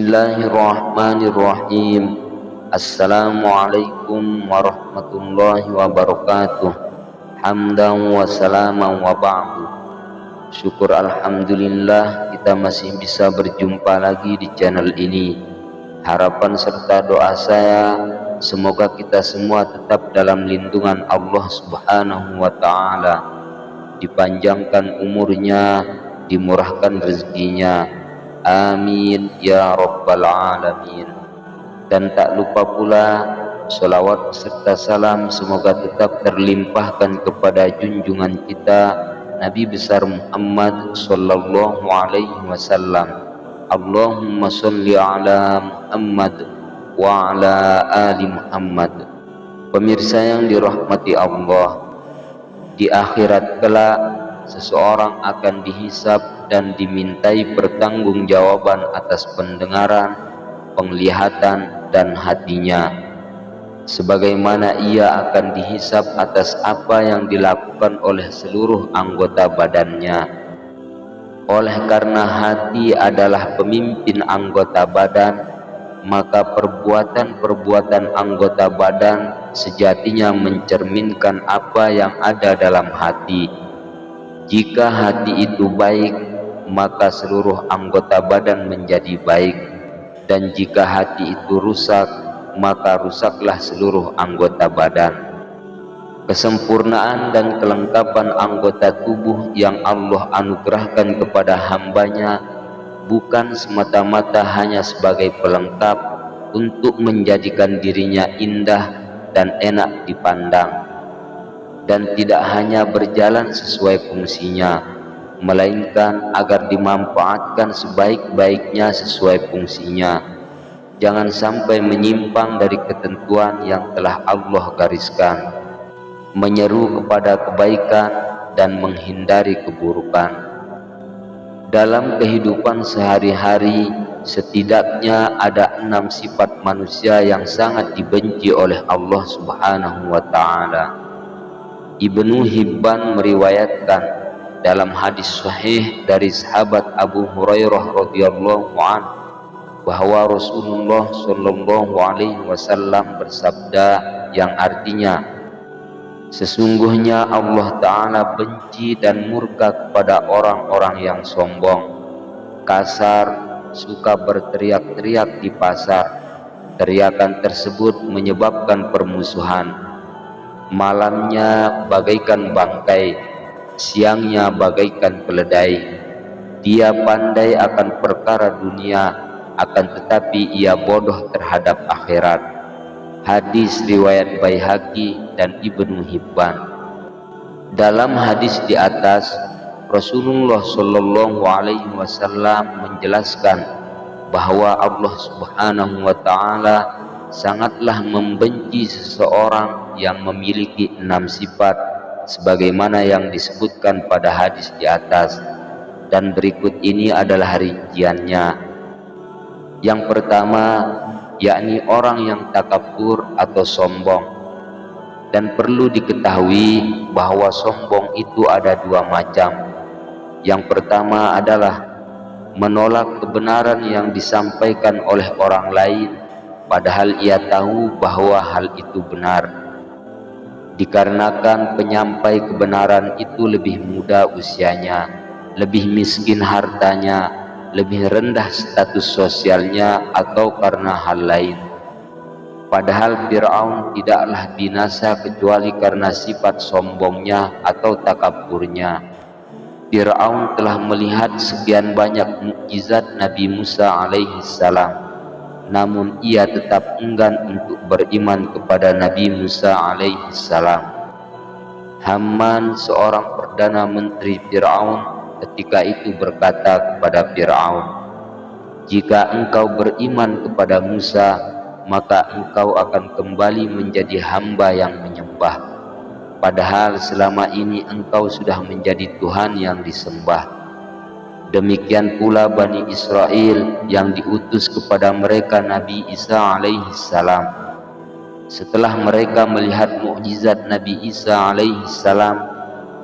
Bismillahirrahmanirrahim. Assalamualaikum warahmatullahi wabarakatuh. Hamdan wa salaman wa ba'du. Syukur alhamdulillah kita masih bisa berjumpa lagi di channel ini. Harapan serta doa saya semoga kita semua tetap dalam lindungan Allah Subhanahu wa ta'ala, dipanjangkan umurnya, dimurahkan rezekinya. Amin ya rabbal alamin. Dan tak lupa pula sholawat serta salam semoga tetap terlimpahkan kepada junjungan kita Nabi besar Muhammad sallallahu alaihi wasallam. Allahumma sholli ala Muhammad wa ala ali Muhammad. Pemirsa yang dirahmati Allah, di akhirat kelak seseorang akan dihisab dan dimintai pertanggungjawaban atas pendengaran, penglihatan, dan hatinya, sebagaimana ia akan dihisab atas apa yang dilakukan oleh seluruh anggota badannya. Oleh karena hati adalah pemimpin anggota badan, maka perbuatan-perbuatan anggota badan sejatinya mencerminkan apa yang ada dalam hati. Jika hati itu baik, maka seluruh anggota badan menjadi baik, dan jika hati itu rusak, maka rusaklah seluruh anggota badan. Kesempurnaan dan kelengkapan anggota tubuh yang Allah anugerahkan kepada hambanya bukan semata-mata hanya sebagai pelengkap untuk menjadikan dirinya indah dan enak dipandang, dan tidak hanya berjalan sesuai fungsinya, melainkan agar dimanfaatkan sebaik-baiknya sesuai fungsinya. Jangan sampai menyimpang dari ketentuan yang telah Allah gariskan, menyeru kepada kebaikan dan menghindari keburukan. Dalam kehidupan sehari-hari, setidaknya ada 6 sifat manusia yang sangat dibenci oleh Allah Subhanahu wa ta'ala. Ibnu Hibban meriwayatkan dalam hadis sahih dari sahabat Abu Hurairah radhiyallahu anhu bahwa Rasulullah sallallahu alaihi wasallam bersabda yang artinya, sesungguhnya Allah Ta'ala benci dan murka kepada orang-orang yang sombong, kasar, suka berteriak-teriak di pasar. Teriakan tersebut menyebabkan permusuhan. Malamnya bagaikan bangkai, siangnya bagaikan keledai. Dia pandai akan perkara dunia, akan tetapi ia bodoh terhadap akhirat. Hadis riwayat Baihaqi dan Ibnu Hibban. Dalam hadis di atas, Rasulullah Shallallahu Alaihi Wasallam menjelaskan bahwa Allah Subhanahu Wa Taala sangatlah membenci seseorang yang memiliki 6 sifat sebagaimana yang disebutkan pada hadis di atas, dan berikut ini adalah rinciannya. Yang pertama, yakni orang yang takabur atau sombong. Dan perlu diketahui bahwa sombong itu ada 2 macam. Yang pertama adalah menolak kebenaran yang disampaikan oleh orang lain padahal ia tahu bahwa hal itu benar, dikarenakan penyampai kebenaran itu lebih muda usianya, lebih miskin hartanya, lebih rendah status sosialnya, atau karena hal lain. Padahal Fir'aun tidaklah binasa kecuali karena sifat sombongnya atau takaburnya. Fir'aun telah melihat sekian banyak mukjizat Nabi Musa alaihissalam, namun ia tetap enggan untuk beriman kepada Nabi Musa alaihissalam. Haman, seorang perdana menteri Fir'aun, ketika itu berkata kepada Fir'aun, "Jika engkau beriman kepada Musa, maka engkau akan kembali menjadi hamba yang menyembah. Padahal selama ini engkau sudah menjadi Tuhan yang disembah." Demikian pula Bani Israel yang diutus kepada mereka Nabi Isa alaihissalam. Setelah mereka melihat mukjizat Nabi Isa alaihissalam,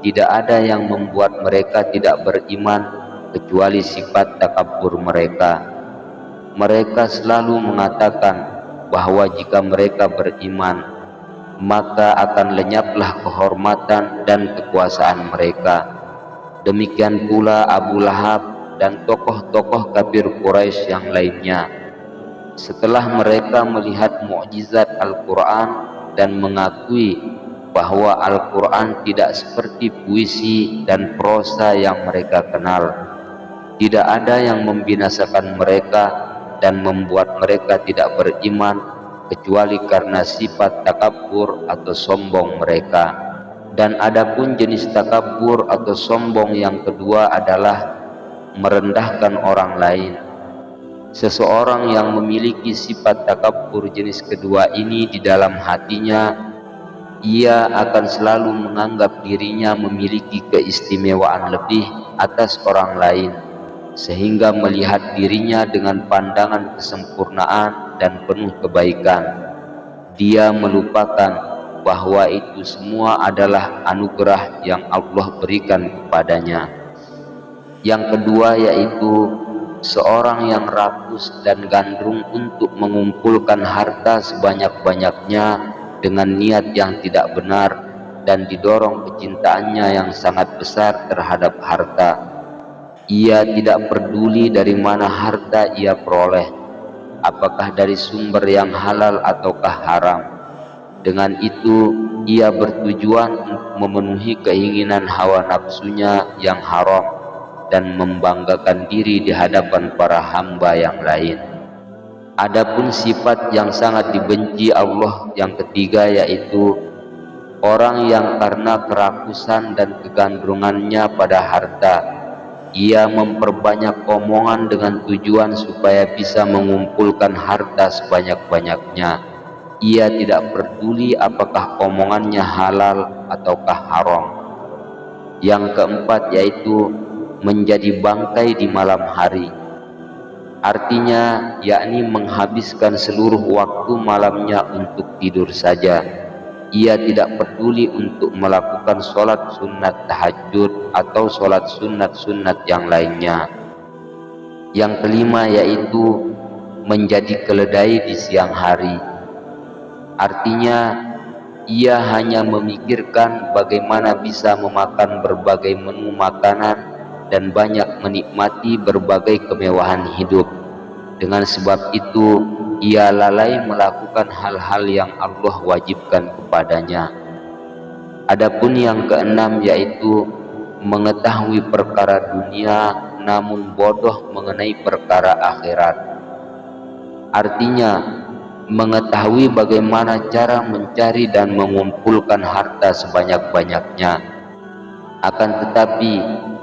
tidak ada yang membuat mereka tidak beriman kecuali sifat takabur mereka. Mereka selalu mengatakan bahwa jika mereka beriman, maka akan lenyaplah kehormatan dan kekuasaan mereka. Demikian pula Abu Lahab dan tokoh-tokoh kafir Quraisy yang lainnya. Setelah mereka melihat mukjizat Al-Quran dan mengakui bahwa Al-Quran tidak seperti puisi dan prosa yang mereka kenal, tidak ada yang membinasakan mereka dan membuat mereka tidak beriman kecuali karena sifat takabur atau sombong mereka. Dan adapun jenis takabur atau sombong yang kedua adalah merendahkan orang lain. Seseorang yang memiliki sifat takabur jenis kedua ini di dalam hatinya, ia akan selalu menganggap dirinya memiliki keistimewaan lebih atas orang lain, sehingga melihat dirinya dengan pandangan kesempurnaan dan penuh kebaikan. Dia melupakan bahwa itu semua adalah anugerah yang Allah berikan kepadanya. Yang kedua yaitu seorang yang rakus dan gandrung untuk mengumpulkan harta sebanyak-banyaknya dengan niat yang tidak benar dan didorong kecintaannya yang sangat besar terhadap harta. Ia tidak peduli dari mana harta ia peroleh, apakah dari sumber yang halal ataukah haram. Dengan itu ia bertujuan untuk memenuhi keinginan hawa nafsunya yang haram dan membanggakan diri di hadapan para hamba yang lain. Adapun sifat yang sangat dibenci Allah yang ketiga yaitu orang yang karena kerakusan dan kegandrungannya pada harta, ia memperbanyak omongan dengan tujuan supaya bisa mengumpulkan harta sebanyak-banyaknya. Ia tidak peduli apakah omongannya halal ataukah haram. Yang keempat yaitu menjadi bangkai di malam hari. Artinya yakni menghabiskan seluruh waktu malamnya untuk tidur saja. Ia tidak peduli untuk melakukan sholat sunat tahajud atau sholat sunat-sunat yang lainnya. Yang kelima yaitu menjadi keledai di siang hari. Artinya ia hanya memikirkan bagaimana bisa memakan berbagai menu makanan dan banyak menikmati berbagai kemewahan hidup. Dengan sebab itu ia lalai melakukan hal-hal yang Allah wajibkan kepadanya. Adapun yang keenam yaitu mengetahui perkara dunia namun bodoh mengenai perkara akhirat. Artinya mengetahui bagaimana cara mencari dan mengumpulkan harta sebanyak-banyaknya, akan tetapi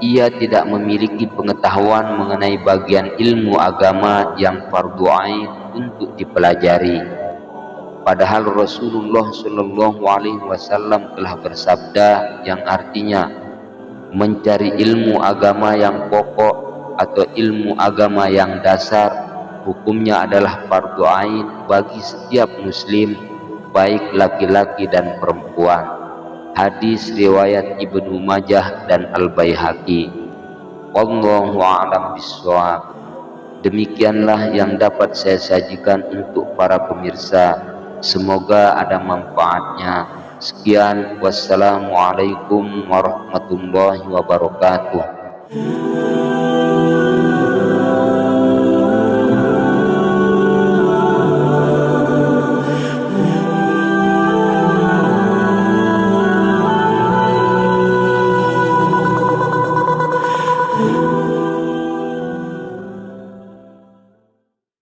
ia tidak memiliki pengetahuan mengenai bagian ilmu agama yang fardhu ain untuk dipelajari. Padahal Rasulullah Shallallahu Alaihi Wasallam telah bersabda yang artinya mencari ilmu agama yang pokok atau ilmu agama yang dasar hukumnya adalah fardhu ain bagi setiap muslim, baik laki-laki dan perempuan. Hadis riwayat Ibnu Majah dan Al-Baihaqi. Wallahu a'lam bishawab. Demikianlah yang dapat saya sajikan untuk para pemirsa. Semoga ada manfaatnya. Sekian, wassalamualaikum warahmatullahi wabarakatuh.